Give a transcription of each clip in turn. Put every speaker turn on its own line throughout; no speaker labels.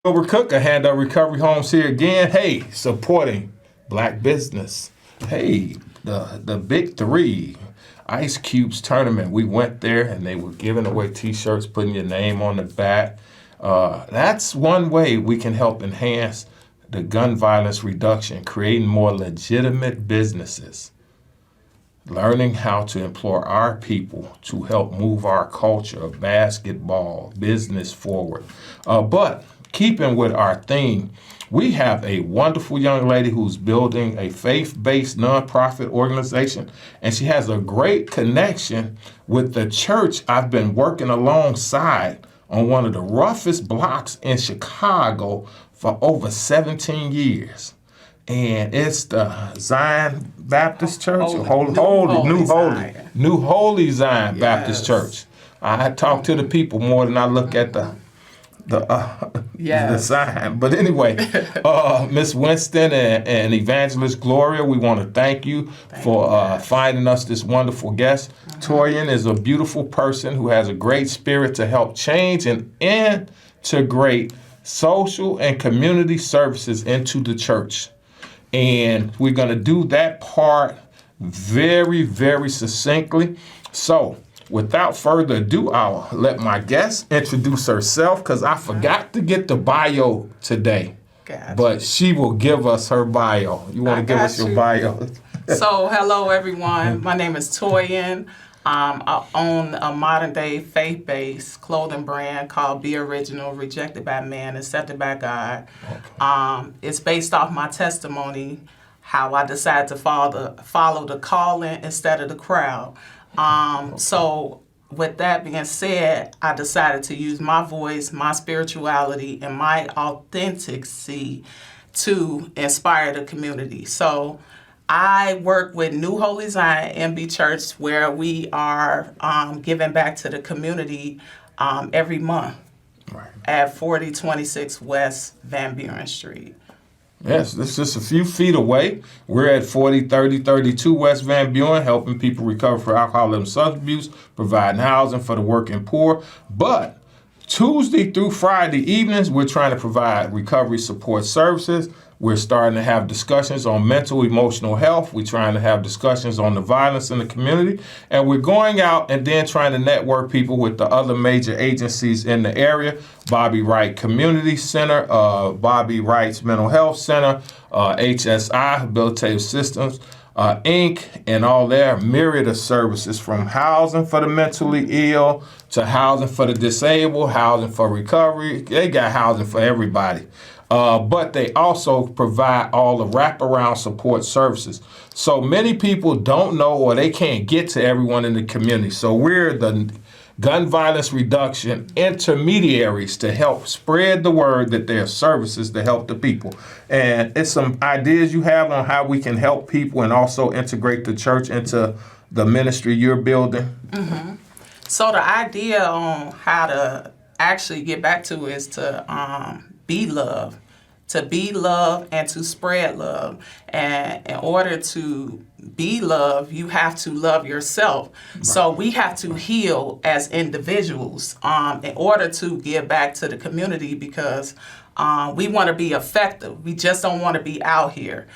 Wilbert Cook, a Hand Up Recovery Homes here again. Hey, supporting black business. Hey, the Big Three Ice Cubes tournament. We went there and they were giving away T-shirts, putting your name on the back. That's one way we can help enhance the gun violence reduction, creating more legitimate businesses, learning how to employ our people to help move our culture of basketball business forward. But keeping with our theme, we have a wonderful young lady who's building a faith-based nonprofit organization, and she has a great connection with the church I've been working alongside on one of the roughest blocks in Chicago for over 17 years. And it's the Zion Baptist Church, New Holy Zion Baptist Church. I talk to the people more than I look at the sign. But anyway, Miss Winston and Evangelist Gloria, we want to thank you for finding us this wonderful guest. Toyin is a beautiful person who has a great spirit to help change and integrate social and community services into the church. And we're going to do that part very, very succinctly. So, without further ado, I'll let my guest introduce herself because I forgot to get the bio today.
Gotcha.
But she will give us her bio. You want to give us your bio?
So, hello, everyone. My name is Toyin. I own a modern-day faith-based clothing brand called Be Original, Rejected by Man, Accepted by God. Okay. It's based off my testimony, how I decided to follow the calling instead of the crowd. So with that being said, I decided to use my voice, my spirituality, and my authenticity to inspire the community. So I work with New Holy Zion MB Church, where we are giving back to the community every month at 4026 West Van Buren Street.
Yes, this is just a few feet away. We're at 403032 West Van Buren, helping people recover from alcohol and substance abuse, providing housing for the working poor. But Tuesday through Friday evenings, we're trying to provide recovery support services. We're starting to have discussions on mental, emotional health. We're trying to have discussions on the violence in the community. And we're going out and then trying to network people with the other major agencies in the area. Bobby Wright Community Center, Bobby Wright's Mental Health Center, HSI, Habilitative Systems, Inc., and all their myriad of services, from housing for the mentally ill to housing for the disabled, housing for recovery. They got housing for everybody. But they also provide all the wraparound support services. So many people don't know, or they can't get to everyone in the community. So we're the gun violence reduction intermediaries to help spread the word that there are services to help the people. And it's some ideas you have on how we can help people and also integrate the church into the ministry you're building.
Mm-hmm. So the idea on how to actually get back to is to be love, and to spread love. And in order to be love, you have to love yourself. Right. So we have to heal as individuals in order to give back to the community, because we want to be effective. We just don't want to be out here.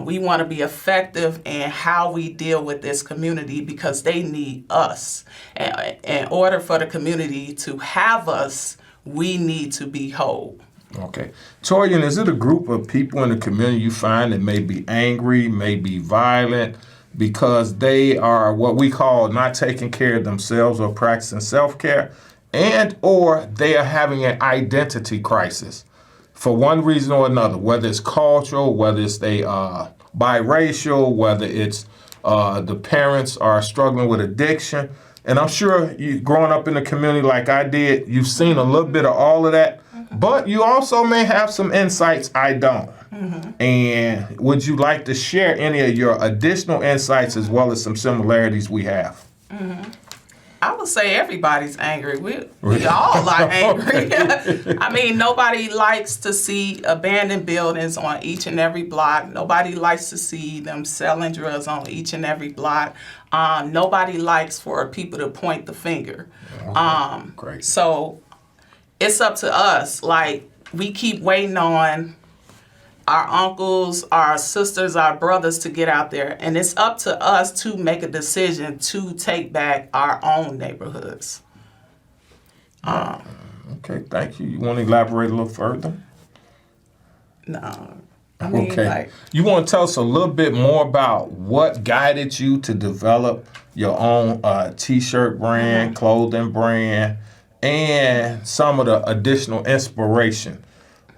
We want to be effective in how we deal with this community, because they need us. And in order for the community to have us, we need to be whole.
Okay. Toyin, is it a group of people in the community you find that may be angry, may be violent, because they are what we call not taking care of themselves or practicing self-care, and or they are having an identity crisis for one reason or another, whether it's cultural, whether it's they biracial, whether it's the parents are struggling with addiction. And I'm sure you, growing up in the community like I did, you've seen a little bit of all of that. But you also may have some insights I don't. Mm-hmm. And would you like to share any of your additional insights as well as some similarities we have?
Mm-hmm. I would say everybody's angry. We all are angry. I mean, nobody likes to see abandoned buildings on each and every block. Nobody likes to see them selling drugs on each and every block. Nobody likes for people to point the finger.
Great.
So it's up to us. Like, we keep waiting on our uncles, our sisters, our brothers to get out there. And it's up to us to make a decision to take back our own neighborhoods.
Okay, thank you. You want to elaborate a little further?
No. I mean,
Okay. You want to tell us a little bit more about what guided you to develop your own T-shirt brand, clothing brand, and some of the additional inspiration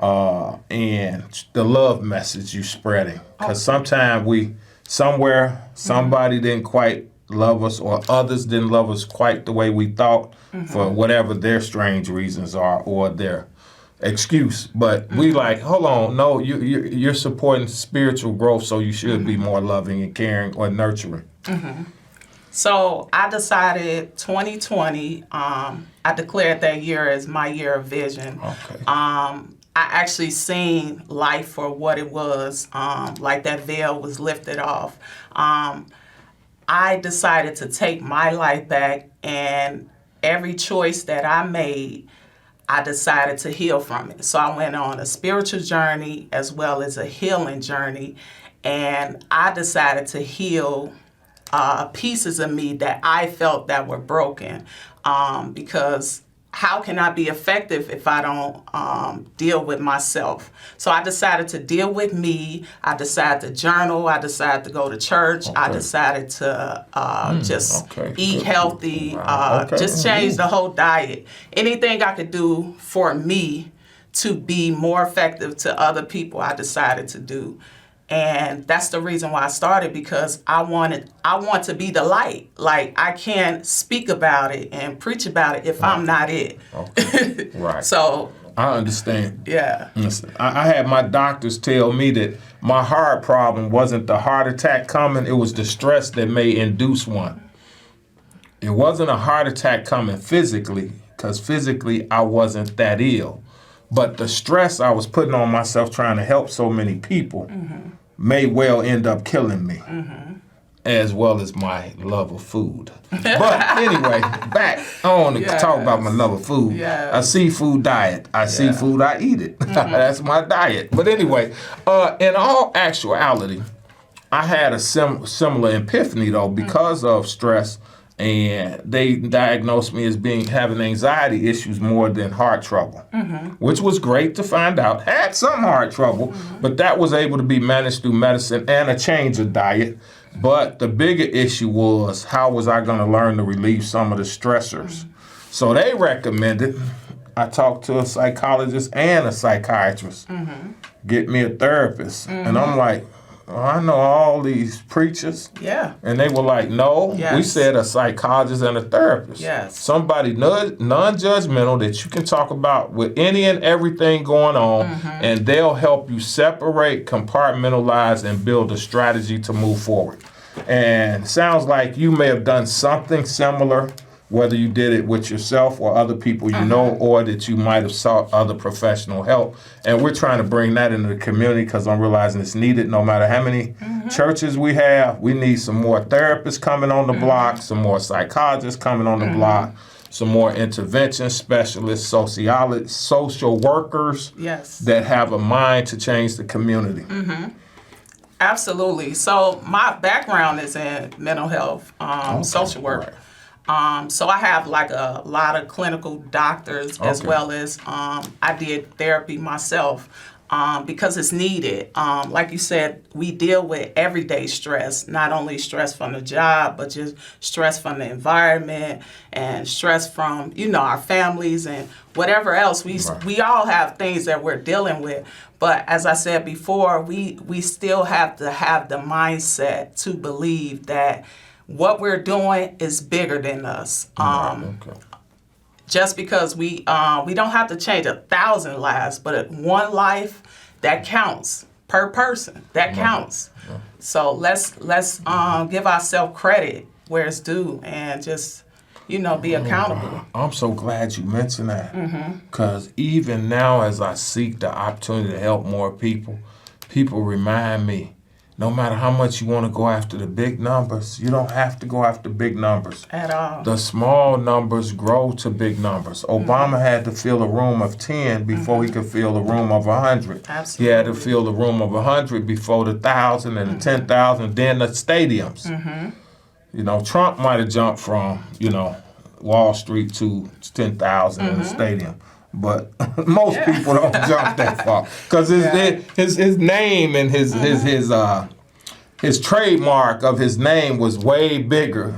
and the love message you spreading? Because sometimes somebody didn't quite love us, or others didn't love us quite the way we thought for whatever their strange reasons are or their excuse. But we like, hold on, no, you're supporting spiritual growth, so you should be more loving and caring or nurturing.
So I decided 2020, I declared that year as my year of vision.
Okay.
I actually seen life for what it was, like that veil was lifted off. I decided to take my life back, and every choice that I made, I decided to heal from it. So I went on a spiritual journey as well as a healing journey, and I decided to heal pieces of me that I felt that were broken, because how can I be effective if I don't deal with myself? So I decided to deal with me. I decided to journal. I decided to go to church. I decided to eat healthy, just change the whole diet. Anything I could do for me to be more effective to other people, I decided to do. And that's the reason why I started, because I want to be the light. Like, I can't speak about it and preach about it if I'm not it.
Okay. Right.
So
I understand.
Yeah.
Listen, I had my doctors tell me that my heart problem wasn't the heart attack coming, it was the stress that may induce one. It wasn't a heart attack coming physically, because physically I wasn't that ill. But the stress I was putting on myself trying to help so many people may well end up killing me, as well as my love of food. But anyway, back. I want to talk about my love of food.
Yes.
A seafood diet. I see food, I eat it. That's my diet. But anyway, in all actuality, I had a similar epiphany, though, because of stress. And they diagnosed me as having anxiety issues more than heart trouble, which was great to find out. Had some heart trouble, but that was able to be managed through medicine and a change of diet. But the bigger issue was, how was I going to learn to relieve some of the stressors? So they recommended I talked to a psychologist and a psychiatrist, get me a therapist. And I'm like, well, I know all these preachers.
Yeah.
And they were like, no, we said a psychologist and a therapist.
Yes.
Somebody non-judgmental that you can talk about with any and everything going on, and they'll help you separate, compartmentalize, and build a strategy to move forward. And it sounds like you may have done something similar, whether you did it with yourself or other people you know, or that you might have sought other professional help. And we're trying to bring that into the community, because I'm realizing it's needed. No matter how many churches we have, we need some more therapists coming on the block, some more psychologists coming on the block, some more intervention specialists, social workers that have a mind to change the community.
Absolutely. So my background is in mental health, social work. So I have like a lot of clinical doctors, as well as I did therapy myself, because it's needed. Like you said, we deal with everyday stress, not only stress from the job, but just stress from the environment and stress from, our families and whatever else. We all have things that we're dealing with. But as I said before, we still have to have the mindset to believe that what we're doing is bigger than us. Just because we don't have to change 1,000 lives, but one life that counts per person, that counts. So let's give ourselves credit where it's due, and just be accountable.
I'm so glad you mentioned that, because even now, as I seek the opportunity to help more people remind me no matter how much you want to go after the big numbers, you don't have to go after big numbers.
At all.
The small numbers grow to big numbers. Obama had to fill a room of 10 before he could fill a room of 100.
Absolutely.
He had to fill the room of 100 before the 1,000 and the 10,000, then the stadiums. You know, Trump might have jumped from, you know, Wall Street to 10,000 in the stadium. But most people don't jump that far because his name and his trademark of his name was way bigger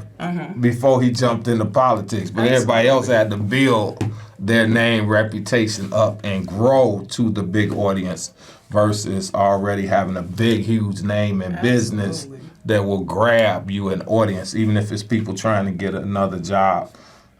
before he jumped into politics. But everybody else had to build their name, reputation up and grow to the big audience versus already having a big, huge name in business that will grab you an audience, even if it's people trying to get another job.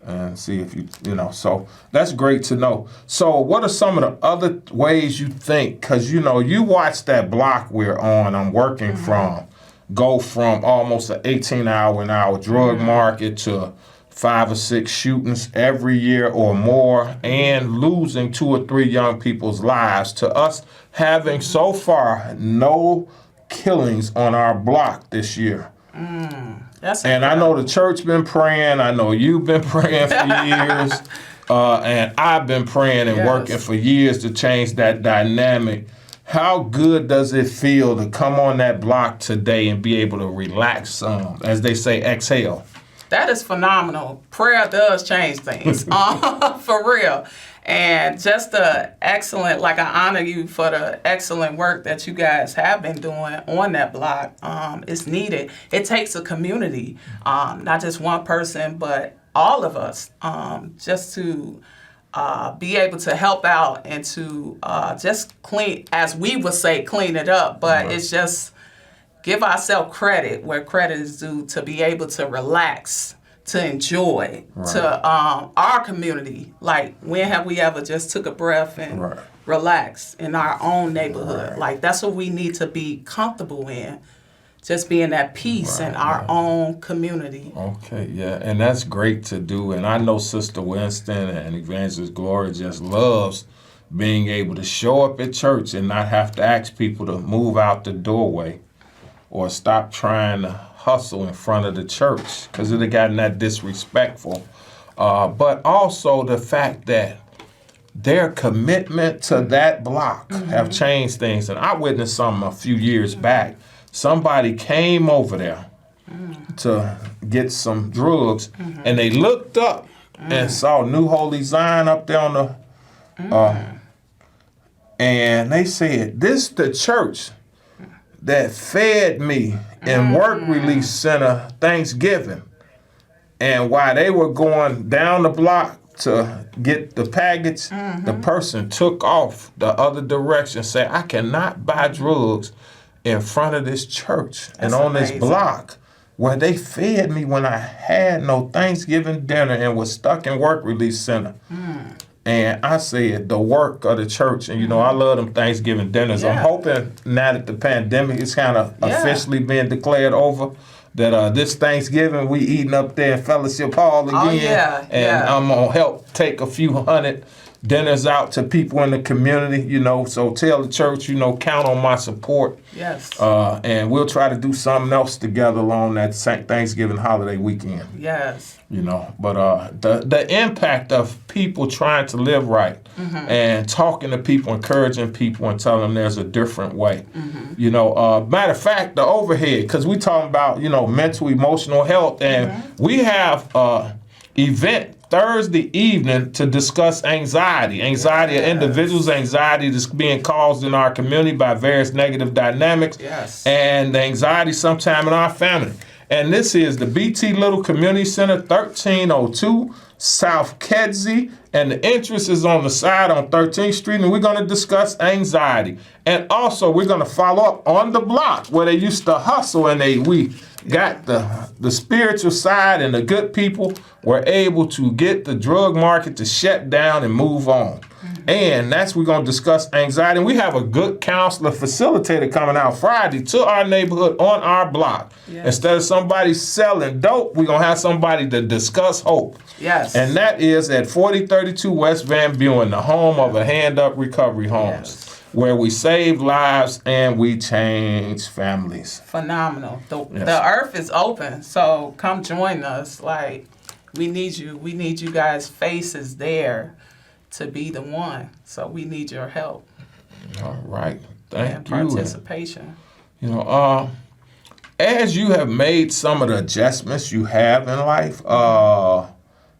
And see if you know, so that's great to know. So what are some of the other ways you think, because, you know, you watch that block we're on, I'm working from, go from almost an 18-hour drug market to 5 or 6 shootings every year or more and losing 2 or 3 young people's lives to us having so far no killings on our block this year. And I know the church been praying. I know you've been praying for years. And I've been praying and working for years to change that dynamic. How good does it feel to come on that block today and be able to relax some, as they say, exhale?
That is phenomenal. Prayer does change things, for real. And just the excellent, like I honor you for the excellent work that you guys have been doing on that block. It's needed. It takes a community, not just one person, but all of us, just to be able to help out and to just clean, as we would say, clean it up. But it's just give ourselves credit where credit is due, to be able to relax, to enjoy, to our community. Like, when have we ever just took a breath and relaxed in our own neighborhood? Like, that's what we need to be comfortable in, just being at peace in our own community.
Okay, yeah, and that's great to do. And I know Sister Winston and Evangelist Gloria just loves being able to show up at church and not have to ask people to move out the doorway or stop trying to hustle in front of the church, because it had gotten that disrespectful. But also the fact that their commitment to that block have changed things. And I witnessed something a few years back. Somebody came over there to get some drugs, and they looked up and saw New Holy Zion up there on the, and they said, "This the church that fed me in work release center Thanksgiving." And while they were going down the block to get the package, the person took off the other direction, said, "I cannot buy drugs in front of this church."
That's
and on
amazing.
This block where they fed me when I had no Thanksgiving dinner and was stuck in work release center. And I said, the work of the church, and you know, I love them Thanksgiving dinners. I'm hoping now that the pandemic is kind of officially being declared over, that this Thanksgiving we eating up there in Fellowship Hall again. And I'm going to help take a few hundred dinners out to people in the community, you know. So tell the church, you know, count on my support.
Yes.
And we'll try to do something else together along that Thanksgiving holiday weekend.
Yes.
You know, but the impact of people trying to live right and talking to people, encouraging people, and telling them there's a different way. You know, matter of fact, the overhead, because we talking about, you know, mental, emotional health, and we have event Thursday evening to discuss anxiety. Anxiety of individuals, anxiety that's being caused in our community by various negative dynamics, and the anxiety sometime in our family. And this is the BT Little Community Center, 1302 South Kedzie, and the entrance is on the side on 13th Street, and we're going to discuss anxiety. And also, we're going to follow up on the block where they used to hustle, and we got the spiritual side, and the good people were able to get the drug market to shut down and move on. And that's, we're going to discuss anxiety. And we have a good counselor facilitator coming out Friday to our neighborhood on our block. Instead of somebody selling dope, we're going to have somebody to discuss hope. And that is at 4032 West Van Buren, the home of a Hand Up Recovery Homes. where we save lives and we change families.
Phenomenal. The
Yes.
earth is open, so come join us. Like, we need you. We need you guys' faces there to be the one. So we need your help
All right.
and
Thank you.
participation.
As you have made some of the adjustments you have in life,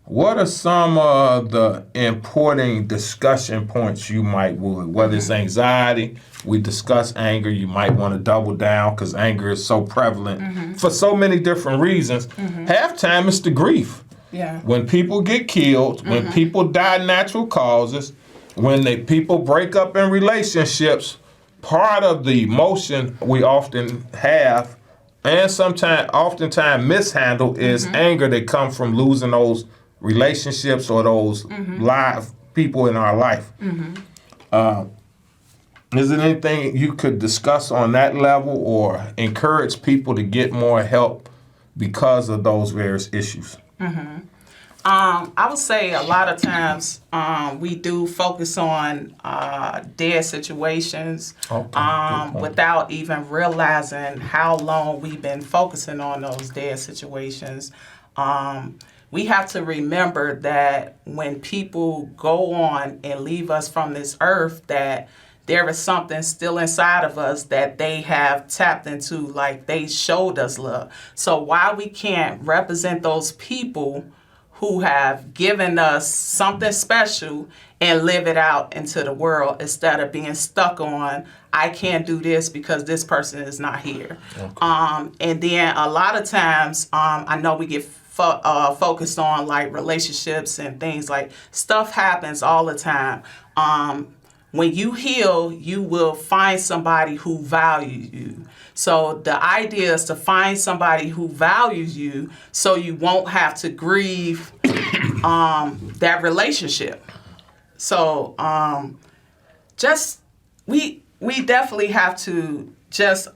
what are some of the important discussion points you might whether it's anxiety, we discuss anger, you might want to double down because anger is so prevalent for so many different reasons. Halftime is the grief.
Yeah.
When people get killed, when people die natural causes, when people break up in relationships, part of the emotion we often have and oftentimes mishandled is anger that comes from losing those relationships or those live people in our life. Is there anything you could discuss on that level or encourage people to get more help because of those various issues?
I would say a lot of times we do focus on dead situations without even realizing how long we've been focusing on those dead situations. We have to remember that when people go on and leave us from this earth, that there is something still inside of us that they have tapped into, like they showed us love. So why we can't represent those people who have given us something special and live it out into the world instead of being stuck on, I can't do this because this person is not here. Okay. And then a lot of times, I know we get focused on like relationships and things, like stuff happens all the time. When you heal, you will find somebody who values you. So the idea is to find somebody who values you so you won't have to grieve that relationship. So we definitely have to just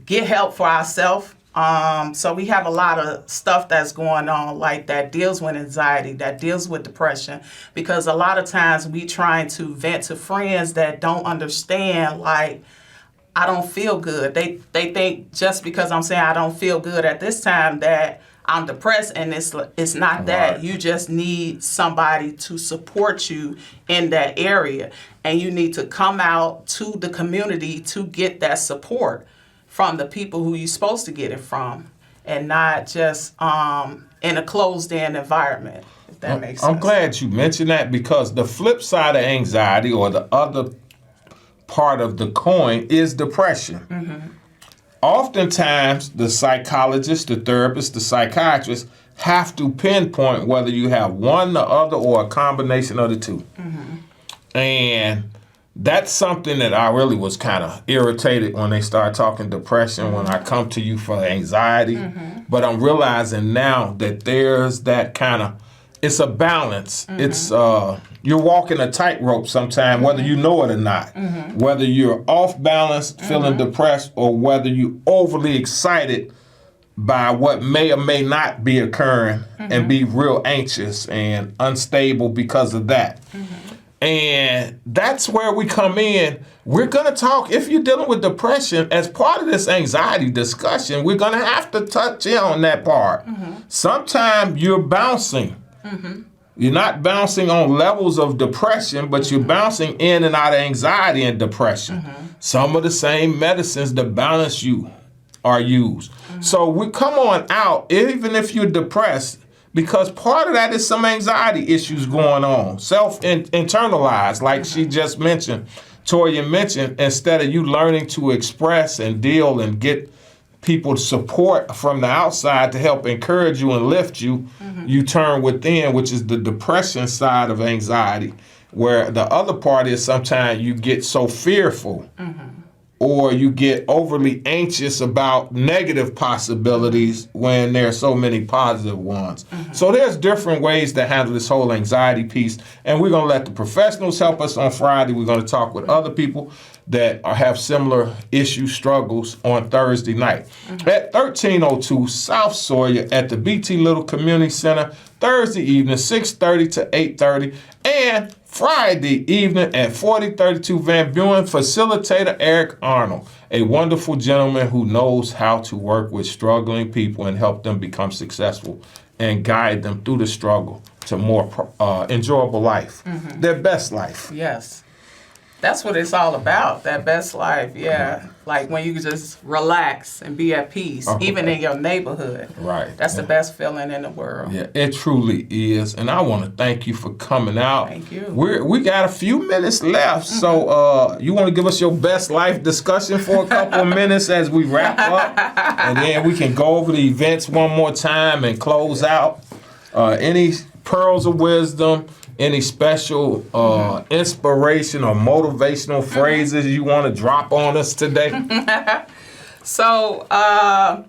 get help for ourselves. So we have a lot of stuff that's going on, like that deals with anxiety, that deals with depression, because a lot of times we trying to vent to friends that don't understand, like, I don't feel good. They think just because I'm saying I don't feel good at this time that I'm depressed, and it's not that.
Right.
You just need somebody to support you in that area, and you need to come out to the community to get that support from the people who you're supposed to get it from, and not just in a closed-in environment, if that makes sense.
I'm glad you mentioned that, because the flip side of anxiety, or the other part of the coin, is depression. Oftentimes, the psychologist, the therapist, the psychiatrist have to pinpoint whether you have one, the other, or a combination of the two. And that's something that I really was kind of irritated when they started talking depression, when I come to you for anxiety. But I'm realizing now that there's that kind of, it's a balance. It's you're walking a tightrope sometimes, whether you know it or not. Whether you're off balance, feeling depressed, or whether you're overly excited by what may or may not be occurring and be real anxious and unstable because of that. And that's where we come in. We're going to talk, if you're dealing with depression, as part of this anxiety discussion, we're going to have to touch in on that part. Sometimes you're bouncing. You're not bouncing on levels of depression, but you're bouncing in and out of anxiety and depression. Some of the same medicines to balance you are used. So we come on out, even if you're depressed, because part of that is some anxiety issues going on, self-internalized, like she just mentioned, Toyin mentioned. Instead of you learning to express and deal and get people support from the outside to help encourage you and lift you, you turn within, which is the depression side of anxiety, where the other part is sometimes you get so fearful or you get overly anxious about negative possibilities when there are so many positive ones. So there's different ways to handle this whole anxiety piece, and we're going to let the professionals help us on Friday. We're going to talk with other people that have similar issue struggles on Thursday night at 1302 South Sawyer at the BT Little Community Center, Thursday evening, 6:30 to 8:30, and Friday evening at 4032 Van Buren, facilitator Eric Arnold, a wonderful gentleman who knows how to work with struggling people and help them become successful and guide them through the struggle to more enjoyable life, their best life.
Yes. That's what it's all about, that best life, yeah. Like when you can just relax and be at peace, even in your neighborhood.
Right.
That's the best feeling in the world.
Yeah, it truly is. And I want to thank you for coming out.
Thank you.
We got a few minutes left, so you want to give us your best life discussion for a couple of minutes as we wrap up? And then we can go over the events one more time and close out. Any pearls of wisdom, any special inspiration or motivational phrases you want to drop on us today?
So I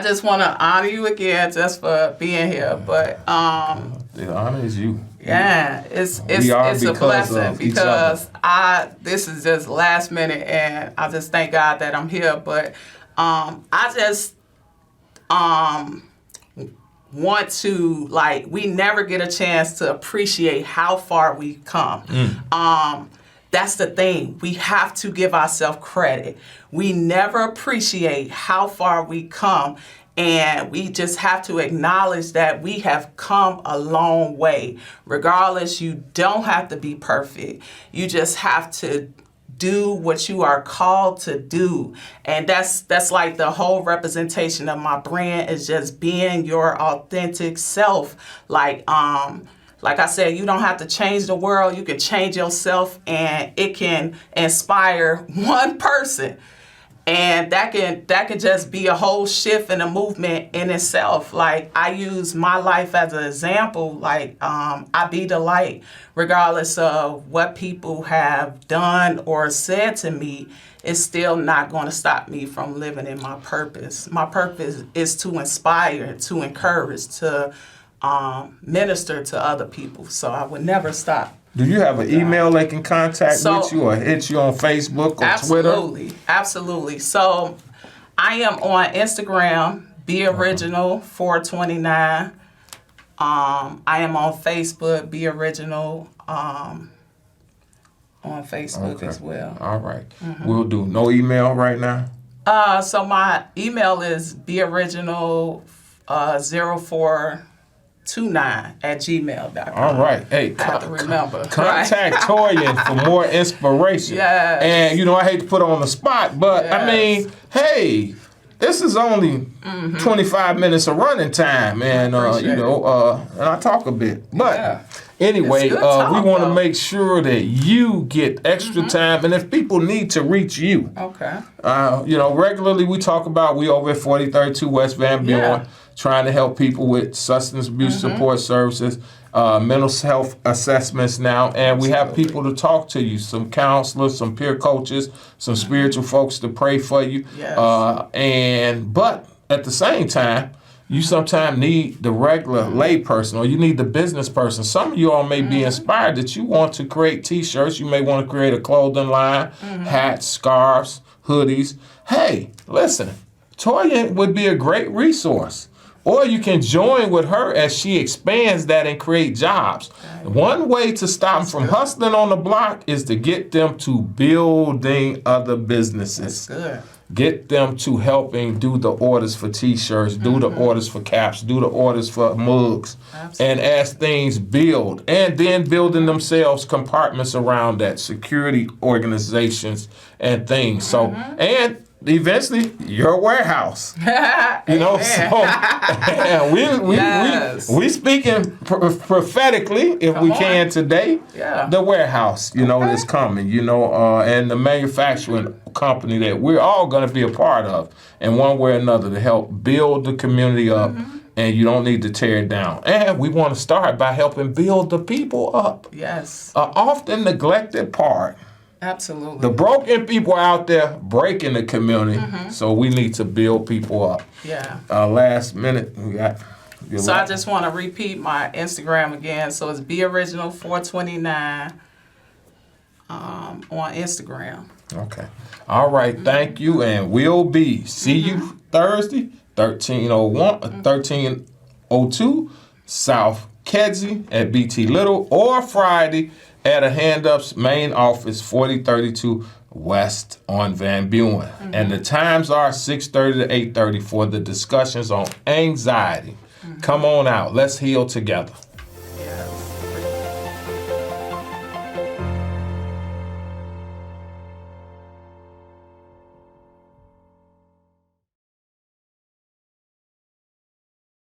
just want to honor you again just for being here. But
The honor is you.
yeah, it's a blessing because this is just last minute, and I just thank God that I'm here. But I just want to, like, we never get a chance to appreciate how far we've come. That's the thing. We have to give ourselves credit. We never appreciate how far we come, and we just have to acknowledge that we have come a long way. Regardless, you don't have to be perfect. You just have to do what you are called to do. And that's like the whole representation of my brand, is just being your authentic self. Like I said, you don't have to change the world. You can change yourself, and it can inspire one person. And that can just be a whole shift in a movement in itself. Like, I use my life as an example. Like, I be the light, regardless of what people have done or said to me. It's still not going to stop me from living in my purpose. My purpose is to inspire, to encourage, to minister to other people. So I would never stop.
Do you have an email they can contact with you, or hit you on Facebook or Twitter?
Absolutely. So I am on Instagram, BeOriginal429. I am on Facebook, BeOriginal, on Facebook as well.
All right. We'll do. No email right now?
So my email is BeOriginal0429 @gmail.com.
All right. Hey,
I have to remember.
Contact Toyin for more inspiration.
Yes.
And, I hate to put her on the spot, but, I mean, hey, this is only 25 minutes of running time. And, and I talk a bit. But anyway, we want to make sure that you get extra time. And if people need to reach you, regularly we talk about, we over at 4032 West Van Buren, trying to help people with substance abuse support services, mental health assessments now, and we have people to talk to you, some counselors, some peer coaches, some spiritual folks to pray for you.
Yes.
But at the same time, you sometimes need the regular lay person, or you need the business person. Some of you all may be inspired that you want to create T-shirts. You may want to create a clothing line, hats, scarves, hoodies. Hey, listen, Toya would be a great resource. Or you can join with her as she expands that and create jobs. One way to stop them from hustling on the block is to get them to building other businesses.
That's good.
Get them to helping do the orders for T-shirts, do the orders for caps, do the orders for mugs. Absolutely. And as things build, and then building themselves compartments around that, security organizations and things. So, and eventually, your warehouse. We speaking prophetically, if we can today. Yeah. The warehouse, is coming. And the manufacturing company that we're all going to be a part of, in one way or another, to help build the community up. And you don't need to tear it down. And we want to start by helping build the people up.
Yes.
Often neglected part.
Absolutely.
The broken people out there breaking the community, so we need to build people up.
Yeah.
Last minute, we got.
So I just want to repeat my Instagram again. So it's BeOriginal429 on Instagram.
Okay. All right. Thank you, and we'll see you Thursday, 1302 South Kedzie at BT Little, or Friday, at a Hand Up's main office, 4032 West on Van Buren. And the times are 6:30 to 8:30 for the discussions on anxiety. Come on out. Let's heal together.